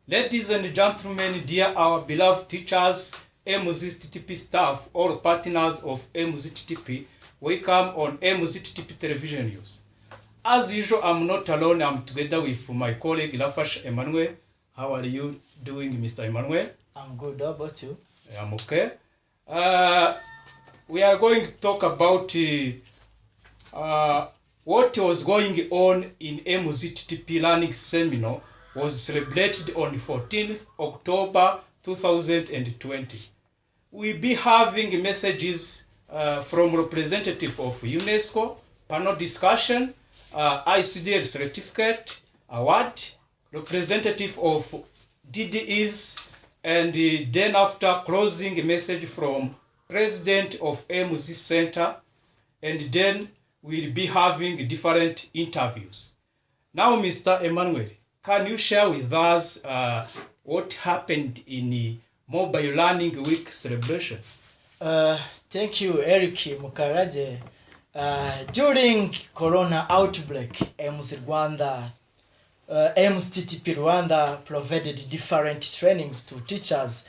Ladies and gentlemen, dear our beloved teachers, Ttp staff, all partners of Ttp, welcome on Ttp television news. As usual, I'm not alone. I'm together with my colleague Lafash Emmanuel. How are you doing, Mr. Emmanuel? I'm good. How about you? I'm okay. We are going to talk about what was going on in Ttp Learning Seminar was celebrated on 14th October 2020. We'll be having messages from representative of UNESCO, panel discussion, ICDL certificate, award, representative of DDEs, and then after closing message from president of MZ Center, and then we'll be having different interviews. Now, Mr. Emmanuel, can you share with us what happened in Mobile Learning Week celebration? Thank you, Eric Mukaraje. During Corona outbreak, Ttp Rwanda provided different trainings to teachers,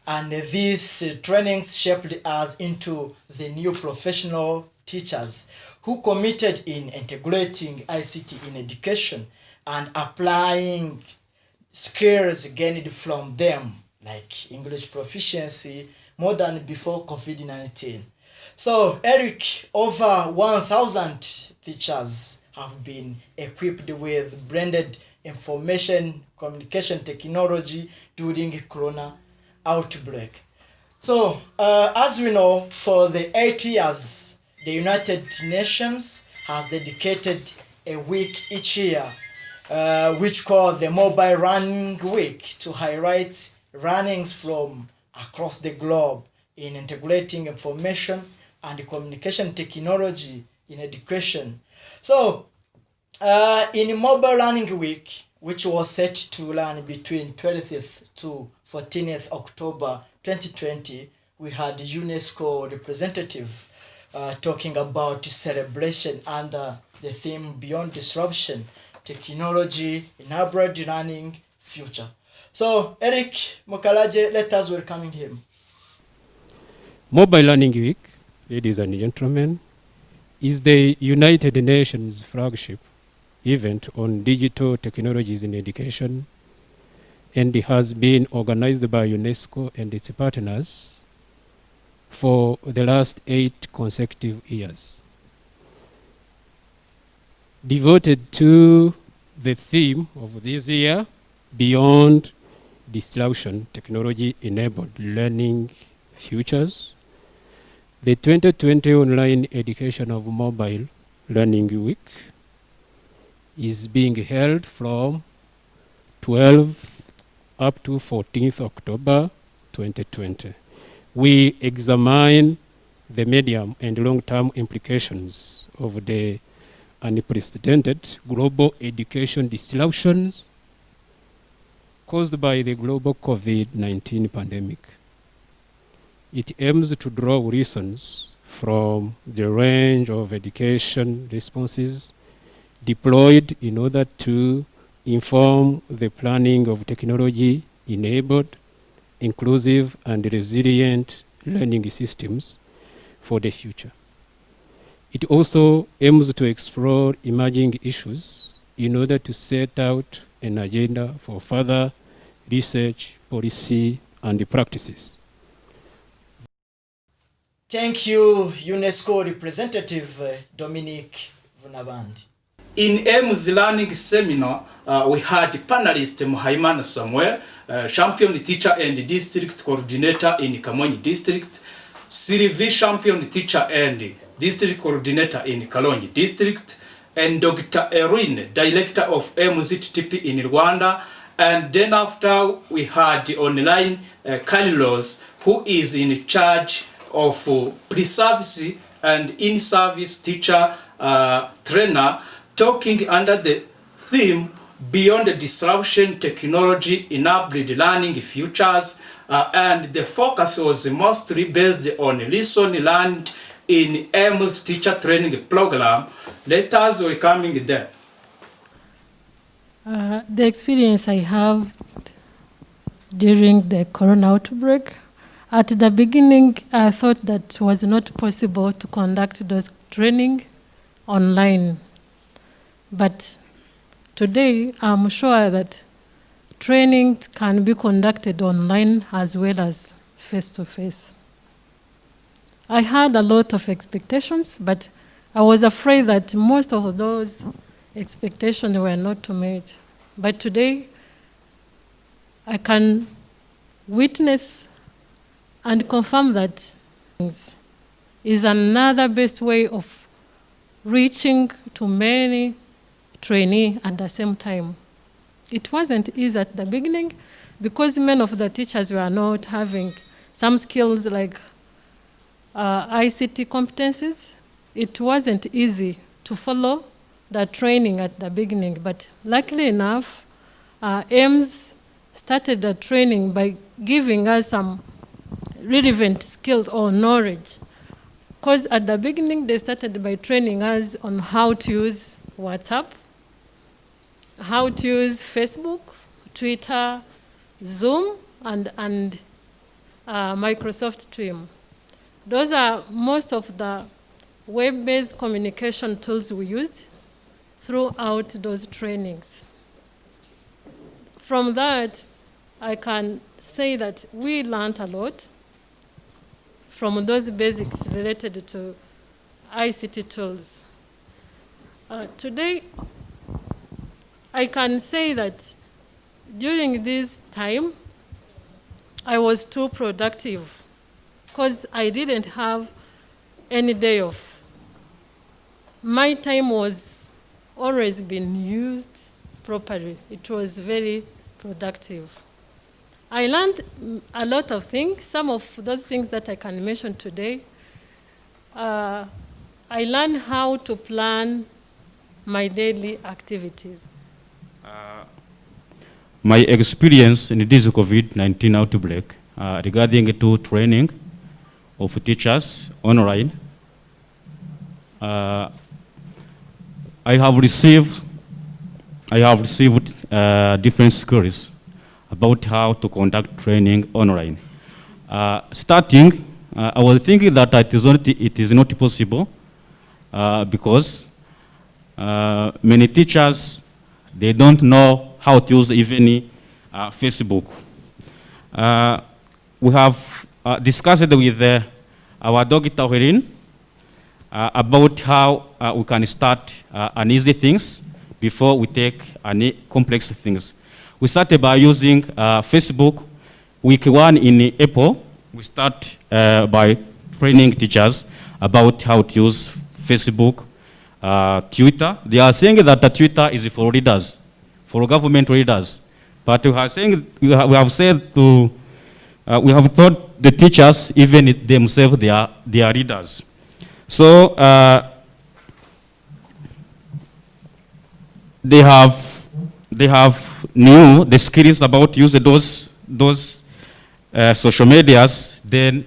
and these trainings shaped us into the new professional teachers who committed in integrating ICT in education and applying skills gained from them, like English proficiency, more than before COVID-19. So, Eric, over 1,000 teachers have been equipped with branded information communication technology during Corona outbreak. So, as we know, for the 8 years, the United Nations has dedicated a week each year, which called the Mobile Learning Week, to highlight learnings from across the globe in integrating information and communication technology in education. So, in Mobile Learning Week, which was set to run between 12th to 14th October 2020, we had UNESCO representative talking about celebration under the theme Beyond Disruption, Technology Enabled Learning Future. So, Eric Mukalaje, let us welcome him. Mobile Learning Week, ladies and gentlemen, is the United Nations flagship event on digital technologies in education, and it has been organized by UNESCO and its partners for the last 8 consecutive years. Devoted to the theme of this year, Beyond Disruption, Technology-Enabled Learning Futures, the 2020 Online Education of Mobile Learning Week is being held from 12th up to 14th October 2020. We examine the medium and long-term implications of the unprecedented global education disruptions caused by the global COVID-19 pandemic. It aims to draw lessons from the range of education responses deployed in order to inform the planning of technology-enabled, inclusive, and resilient learning systems for the future. It also aims to explore emerging issues in order to set out an agenda for further research, policy, and practices. Thank you, UNESCO representative Dominic Vunabandi. In MZ Learning Seminar, we had panelist Muhaimana Samuel, champion teacher and district coordinator in Kamonyi District, Sylvie, champion teacher and district coordinator in Kalonji District, and Dr. Erin, director of Ttp in Rwanda. And then after, we had online Carlos, who is in charge of pre-service and in-service teacher trainer, talking under the theme Beyond the Disruption, Technology Enabled Learning Futures, and the focus was mostly based on lesson learned in M's teacher training program. Let us welcome them. The experience I have during the corona outbreak. At the beginning, I thought that it was not possible to conduct those training online. But today, I'm sure that training can be conducted online as well as face-to-face. I had a lot of expectations, but I was afraid that most of those expectations were not met. But today, I can witness and confirm that is another best way of reaching to many trainees at the same time. It wasn't easy at the beginning because many of the teachers were not having some skills like ICT competencies. It wasn't easy to follow the training at the beginning, but luckily enough, AIMS started the training by giving us some relevant skills or knowledge. Because at the beginning, they started by training us on how to use WhatsApp, how to use Facebook, Twitter, Zoom, and Microsoft Teams. Those are most of the web-based communication tools we used throughout those trainings. From that, I can say that we learned a lot from those basics related to ICT tools. Today, I can say that during this time, I was too productive because I didn't have any day off. My time was always being used properly. It was very productive. I learned a lot of things. Some of those things that I can mention today, I learned how to plan my daily activities. My experience in this COVID-19 outbreak regarding to training of teachers online, I have received different skills about how to conduct training online. Starting, I was thinking that it is not possible because many teachers, they don't know how to use even Facebook. We have discussed with our Dr. Herin about how we can start an easy things before we take any complex things. We started by using Facebook. Week 1 in April, we start by training teachers about how to use Facebook, Twitter. They are saying that the Twitter is for readers, for government readers. But we have taught the teachers, even themselves, they are readers. So they have knew the skills about using those social medias. Then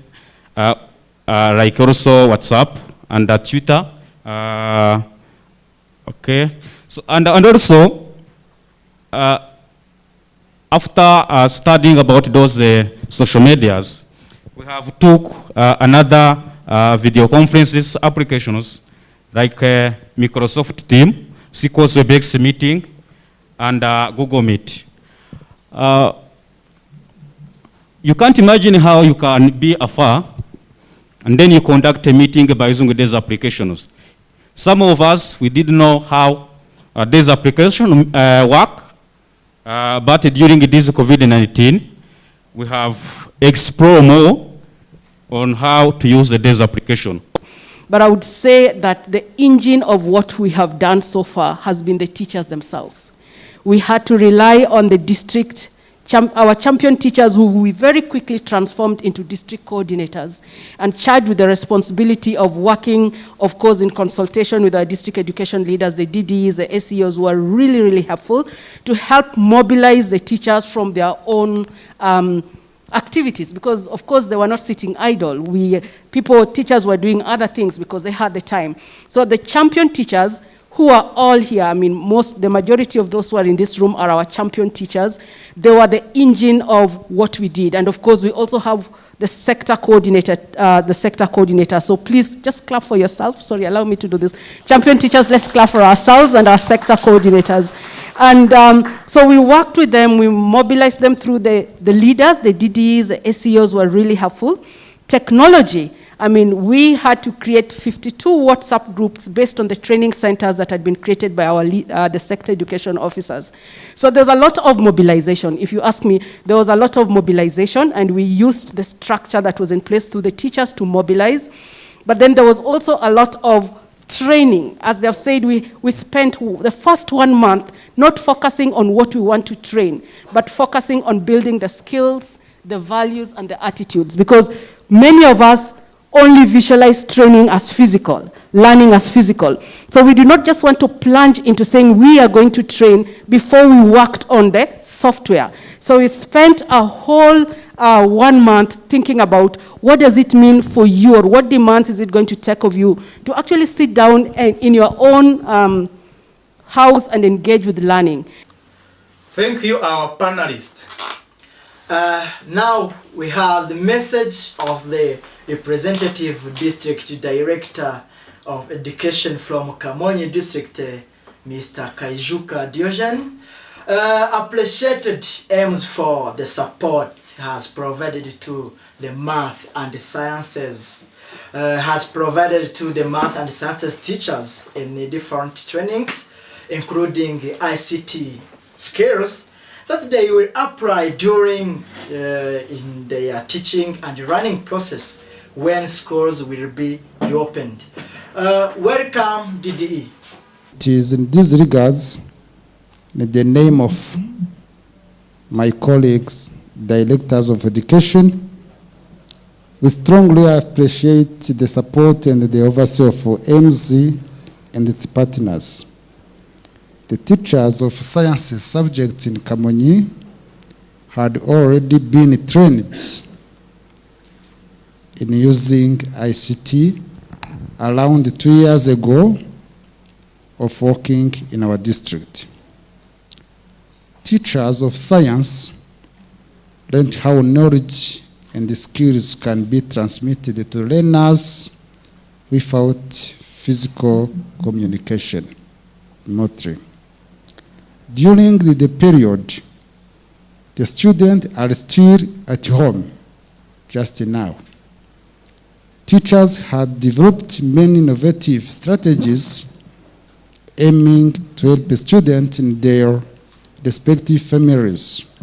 like also WhatsApp and Twitter. Okay. So and also after studying about those social medias, we have took another video conferences applications like Microsoft Teams, SQL WebEx meeting, and Google Meet. You can't imagine how you can be afar and then you conduct a meeting by using these applications. Some of us, we didn't know how these applications work, but during this COVID-19, we have explored more on how to use this application. But I would say that the engine of what we have done so far has been the teachers themselves. We had to rely on the district, our champion teachers who we very quickly transformed into district coordinators and charged with the responsibility of working, of course, in consultation with our district education leaders, the DDs, the SEOs, who are really, really helpful to help mobilize the teachers from their own activities, because of course they were not sitting idle. Teachers were doing other things because they had the time. So the champion teachers who are all here. I mean, the majority of those who are in this room are our champion teachers. They were the engine of what we did. And of course, we also have the sector coordinator, So please just clap for yourself. Sorry, allow me to do this. Champion teachers, let's clap for ourselves and our sector coordinators. And so we worked with them, we mobilized them through the leaders, the DDs, the SEOs were really helpful. Technology, I mean, we had to create 52 WhatsApp groups based on the training centers that had been created by our the sector education officers. So there's a lot of mobilization. If you ask me, there was a lot of mobilization, and we used the structure that was in place to the teachers to mobilize. But then there was also a lot of training. As they've said, we spent the first 1 month not focusing on what we want to train, but focusing on building the skills, the values, and the attitudes. Because many of us only visualize training as physical, learning as physical. So we do not just want to plunge into saying we are going to train before we worked on the software. So we spent a whole 1 month thinking about what does it mean for you, or what demands is it going to take of you to actually sit down in your own house and engage with learning. Thank you, our panelists. Now we have the message of the representative district director of education from Kamonyi district, Mr. Kaijuka Diogen. Appreciated aims for the support has provided to the math and the sciences, has provided to the math and sciences teachers in the different trainings, including ICT skills that they will apply during in their teaching and learning process when schools will be reopened. Welcome, DDE. It is in these regards, in the name of my colleagues, directors of education, we strongly appreciate the support and the oversight of MZ and its partners. The teachers of sciences subjects in Kamonyi had already been trained in using ICT around 2 years ago of working in our district. Teachers of science learned how knowledge and the skills can be transmitted to learners without physical communication remotely. During the period, the students are still at home just now. Teachers had developed many innovative strategies aiming to help the students in their respective families.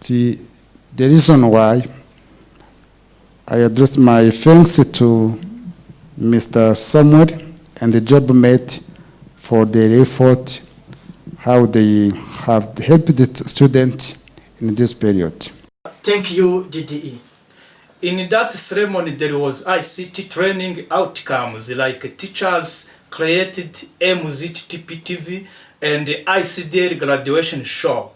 The reason why I address my thanks to Mr. Samuel and the job mate for their effort, how they have helped the student in this period. Thank you, DDE. In that ceremony, there was ICT training outcomes, like teachers created Ttp Tv and the ICDL graduation show.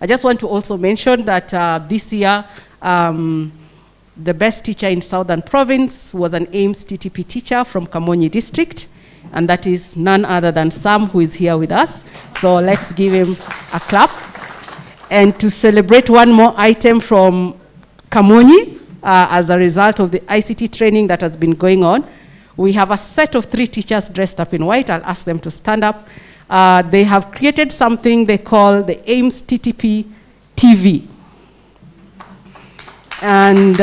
I just want to also mention that this year, the best teacher in Southern Province was an AIMS TTP teacher from Kamonyi district, and that is none other than Sam, who is here with us. So let's give him a clap. And to celebrate one more item from Kamonyi, as a result of the ICT training that has been going on, we have a set of 3 teachers dressed up in white. I'll ask them to stand up. They have created something they call the AIMS Ttp TV. And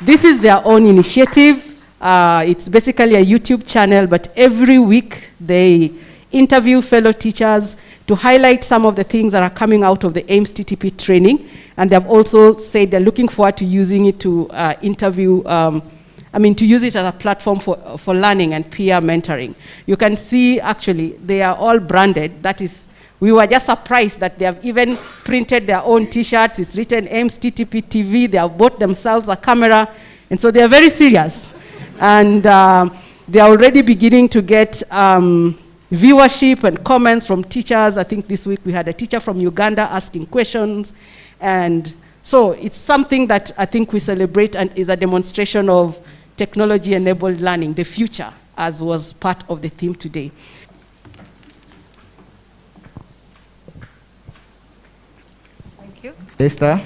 this is their own initiative. It's basically a YouTube channel, but every week they interview fellow teachers to highlight some of the things that are coming out of the AIMS TTP training. And they've also said they're looking forward to using it to to use it as a platform for learning and peer mentoring. You can see, actually, they are all branded. That is, we were just surprised that they have even printed their own t-shirts. It's written AIMS Ttp TV. They have bought themselves a camera. And so they are very serious. And they are already beginning to get viewership and comments from teachers. I think this week we had a teacher from Uganda asking questions. And so it's something that I think we celebrate and is a demonstration of technology-enabled learning, the future. as was part of the theme today. Thank you. Esther.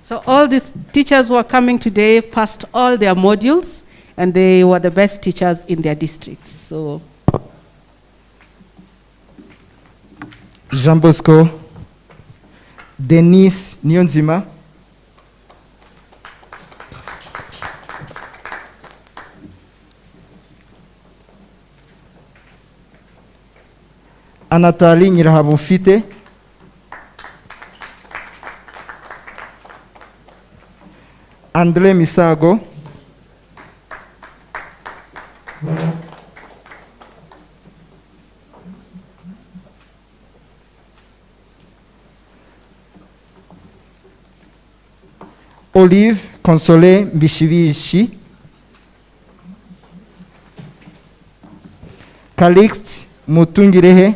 So all these teachers who are coming today passed all their modules, and they were the best teachers in their districts. So, Jean Bosco, Denise Nyonzima, Anatali Nyirahabufite, Andre Misago, Olive Consolé Bishibishi, Calixte Mutungirehe,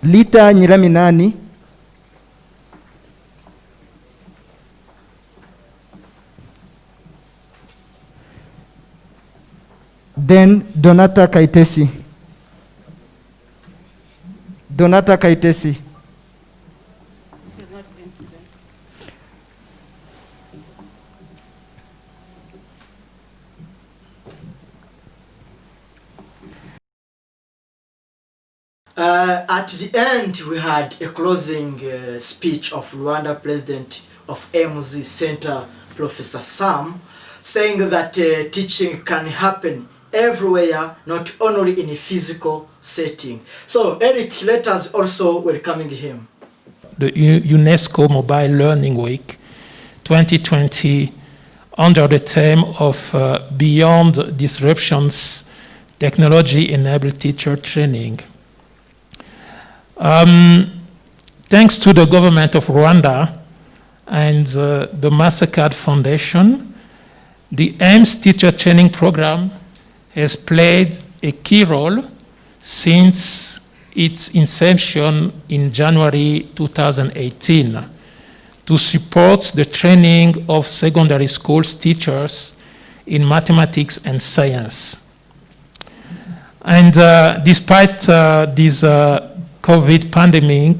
Lita Nyiraminani, then Donata Kaitesi. Donata Kaitesi. At the end, we had a closing speech of Rwanda President of MZ Center, Professor Sam, saying that teaching can happen everywhere, not only in a physical setting. So, Eric, let us also welcoming him. The UNESCO Mobile Learning Week 2020 under the theme of Beyond Disruptions, Technology-Enabled Teacher Training. Thanks to the government of Rwanda and the MasterCard Foundation, the AIMS Teacher Training Program has played a key role since its inception in January 2018 to support the training of secondary school teachers in mathematics and science. And despite this COVID pandemic,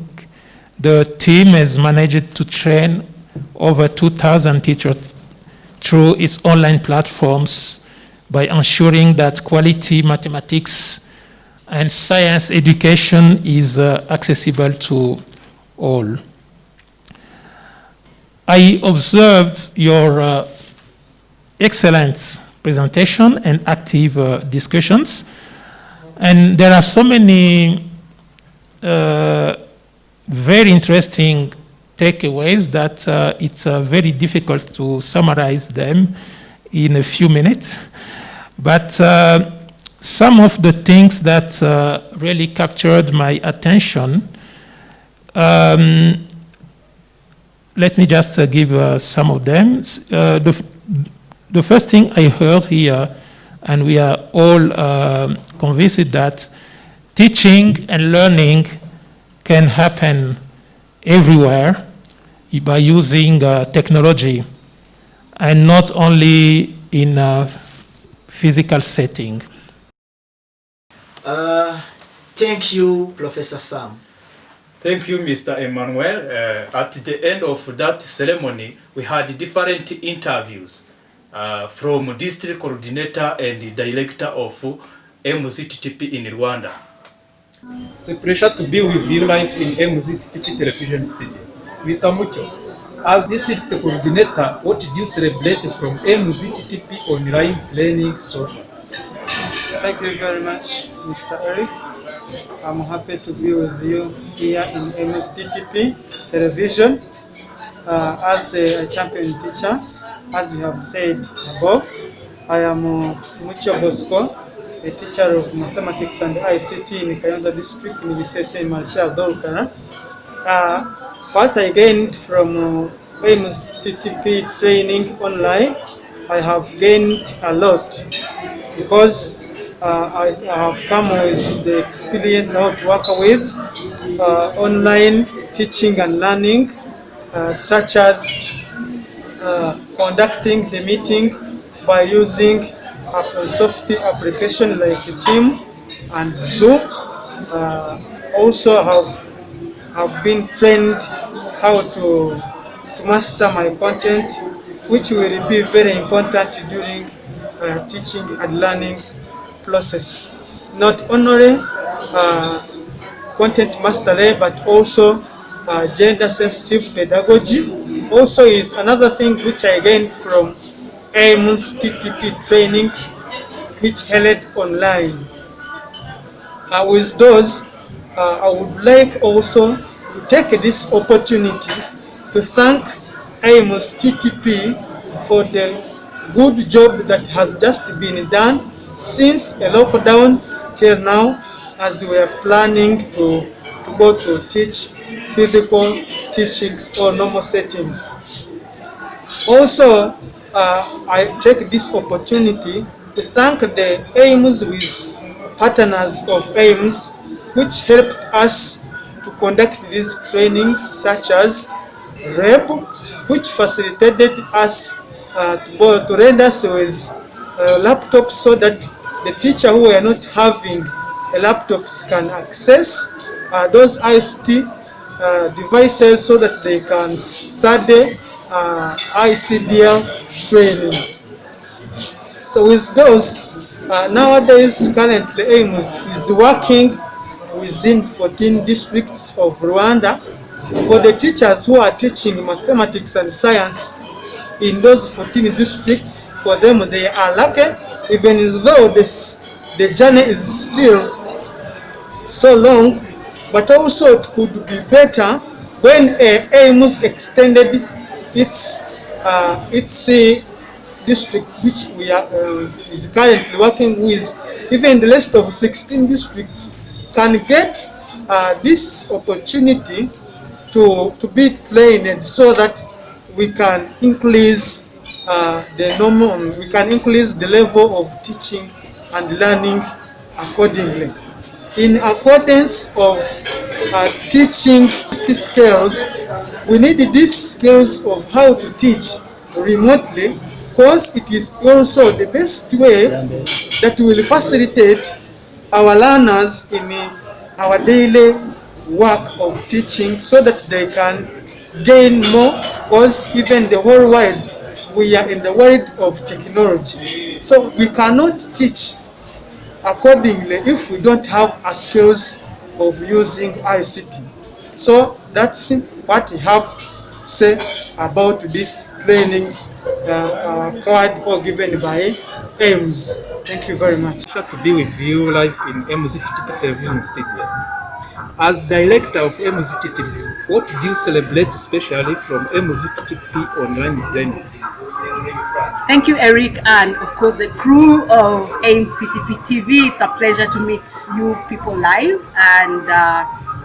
the team has managed to train over 2,000 teachers through its online platforms by ensuring that quality mathematics and science education is accessible to all. I observed your excellent presentation and active discussions, and there are so many very interesting takeaways that it's very difficult to summarize them in a few minutes. But some of the things that really captured my attention, let me just give some of them. The first thing I heard here, and we are all convinced that teaching and learning can happen everywhere by using technology and not only in a physical setting. Thank you, Professor Sam. Thank you, Mr. Emmanuel. At the end of that ceremony, we had different interviews from district coordinator and director of MZTTP in Rwanda. It's a pleasure to be with you live in MZTTP television studio. Mr. Mucho, as district coordinator, what did you celebrate from MZTTP online training so far? Thank you very much, Mr. Eric. I'm happy to be with you here in MZTTP television. As a champion teacher, as we have said above, I am Mucho Bosco, a teacher of mathematics and ICT in Kayonza district in the CSA Marcel Dolkara. What I gained from MZTTP training online, I have gained a lot because I have come with the experience how to work with online teaching and learning, such as conducting the meeting by using a software application like Team and Zoom. Also have been trained how to master my content, which will be very important during teaching and learning process. Not only content mastery, but also gender sensitive pedagogy also is another thing which I gained from AIMS TTP training, which held online. With those, I would like also to take this opportunity to thank AIMS TTP for the good job that has just been done since a lockdown till now, as we are planning to go to teach physical teachings or normal settings. Also, I take this opportunity to thank the AIMS with partners of AIMS, which helped us to conduct these trainings, such as REB, which facilitated us to render us with laptops so that the teacher who are not having a laptops can access those ICT devices so that they can study ICDL trainings. So with those, nowadays currently AIMS is working within 14 districts of Rwanda for the teachers who are teaching mathematics and science in those 14 districts. For them, they are lucky, even though the journey is still so long, but also it could be better when AIMS extended its district, which we are is currently working with. Even the rest of 16 districts can get this opportunity to be trained so that we can increase we can increase the level of teaching and learning accordingly. In accordance of teaching skills, we need these skills of how to teach remotely, because it is also the best way that will facilitate our learners in our daily work of teaching, so that they can gain more, because even the whole world, we are in the world of technology. So we cannot teach accordingly if we don't have a skills of using ICT. So that's what I have to say about these trainings acquired or given by AIMS. Thank you very much. To be with you live in Ttp Television Studio. As director of Ttp, what do you celebrate especially from Ttp online trainings? Thank you, Eric, and of course the crew of Ttp TV. It's a pleasure to meet you people live. And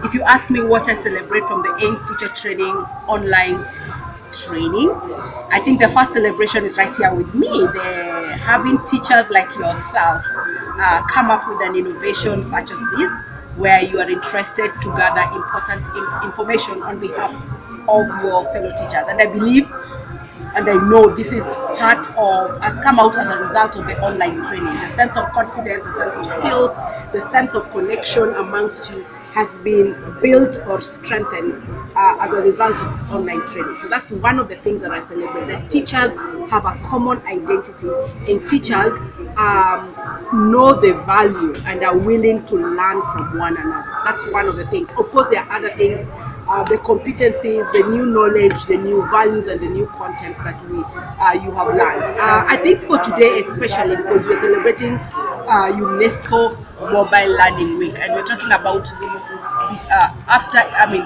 if you ask me what I celebrate from the AIMS teacher training online training, I think the first celebration is right here with me. They're having teachers like yourself come up with an innovation such as this, where you are interested to gather important information on behalf of your fellow teachers. And I believe and I know this is part of, has come out as a result of the online training. The sense of confidence, the sense of skills, the sense of connection amongst you has been built or strengthened as a result of online training. So that's one of the things that I celebrate, that teachers have a common identity and teachers know the value and are willing to learn from one another. That's one of the things. Of course, there are other things, the competencies, the new knowledge, the new values, and the new contents that you have learned. I think for today especially, because we're celebrating UNESCO Mobile Learning Week, and we're talking about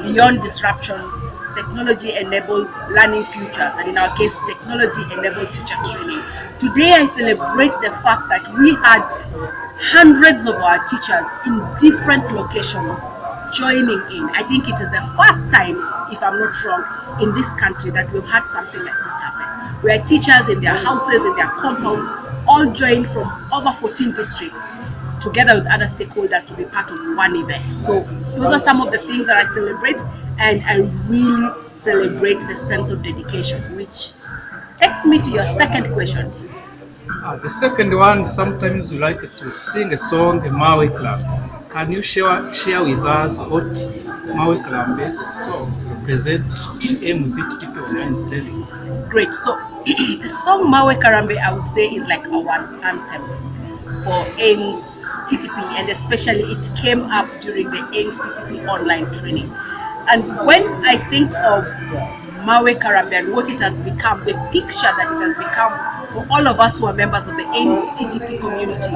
beyond disruptions, technology-enabled learning futures, and in our case, technology-enabled teacher training. Today, I celebrate the fact that we had hundreds of our teachers in different locations joining in. I think it is the first time, if I'm not wrong, in this country that we've had something like this happen, where teachers in their houses, in their compounds, all joined from over 14 districts, together with other stakeholders, to be part of one event. So those are some of the things that I celebrate, and I really celebrate the sense of dedication which takes me to your second question. The second one, sometimes we like to sing a song, the Mawe Club. Can you share with us what Mawe Club's song represents in MZTP online training? Great. So the song Mawe Karambe, I would say, is like our anthem for AIMS TTP, and especially it came up during the AIMS TTP online training. And when I think of Mawe Karambe and what it has become, the picture that it has become for all of us who are members of the AIMS TTP community,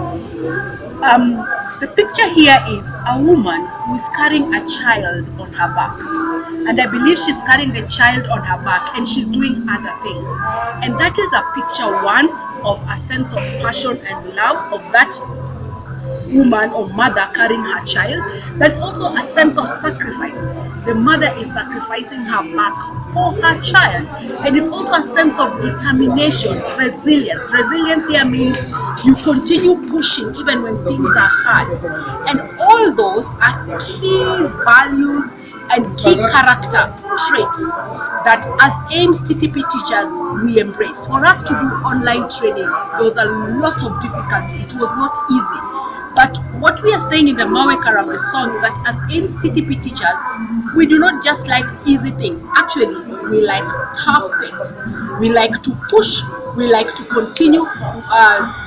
the picture here is a woman who is carrying a child on her back. And I believe she's carrying the child on her back and she's doing other things. And that is a picture, one, of a sense of passion and love of that woman or mother carrying her child. There's also a sense of sacrifice. The mother is sacrificing her back for her child. And it's also a sense of determination, resilience. Resilience here means you continue pushing even when things are hard. And all those are key values and key character traits that as AIMS TTP teachers we embrace. For us to do online training, there was a lot of difficulty. It was not easy. But what we are saying in the Mawe Karambe song is that as AIMS TTP teachers, we do not just like easy things. Actually, we like tough things. We like to push. We like to continue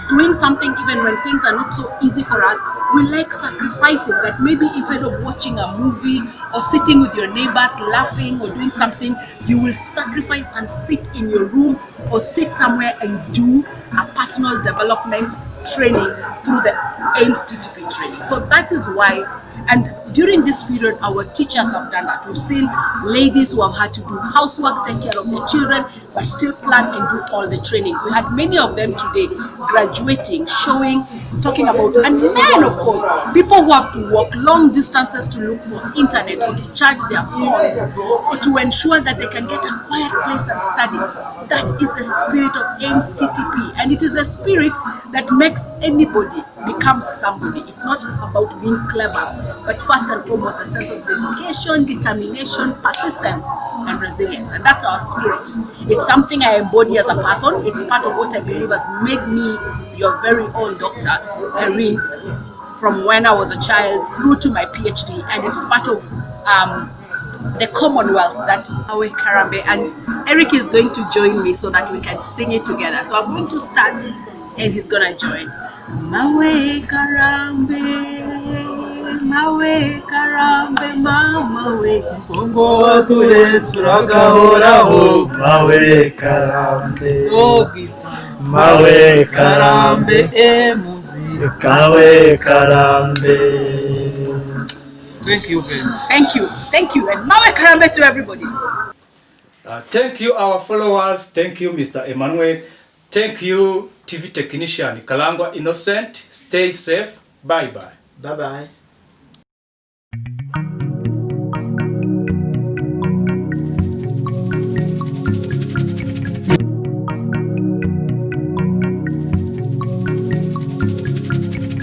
doing something even when things are not so easy for us. We like sacrificing, that maybe instead of watching a movie or sitting with your neighbors laughing or doing something, you will sacrifice and sit in your room or sit somewhere and do a personal development training through the AIMS TTP training. So that is why, and during this period, our teachers have done that. We've seen ladies who have had to do housework, take care of their children, but still plan and do all the trainings. We had many of them today graduating, showing, talking about, and men, of course, people who have to walk long distances to look for internet or to charge their phones or to ensure that they can get a quiet place and study. That is the spirit of AIMS TTP, and it is a spirit that makes anybody become somebody. It's not about being clever, but first and foremost a sense of dedication, determination, persistence, and resilience. And that's our spirit. It's something I embody as a person. It's part of what I believe has made me your very own Dr. Erin, from when I was a child through to my PhD, and it's part of the Commonwealth that Mawe Karambe, and Eric is going to join me so that we can sing it together. So I'm going to start and he's gonna join. Mawe Karambe, Mawe Karambe, Mawe Kongo watuye turagahoraho, Mawe Karambe, Mawe Karambe, muzika Mawe Karambe. Thank you very much. Thank you, and Mawe Karambe to everybody. Thank you, our followers. Thank you, Mr. Emmanuel. Thank you, TV technician Kalangwa Innocent. Stay safe. Bye-bye. Bye-bye.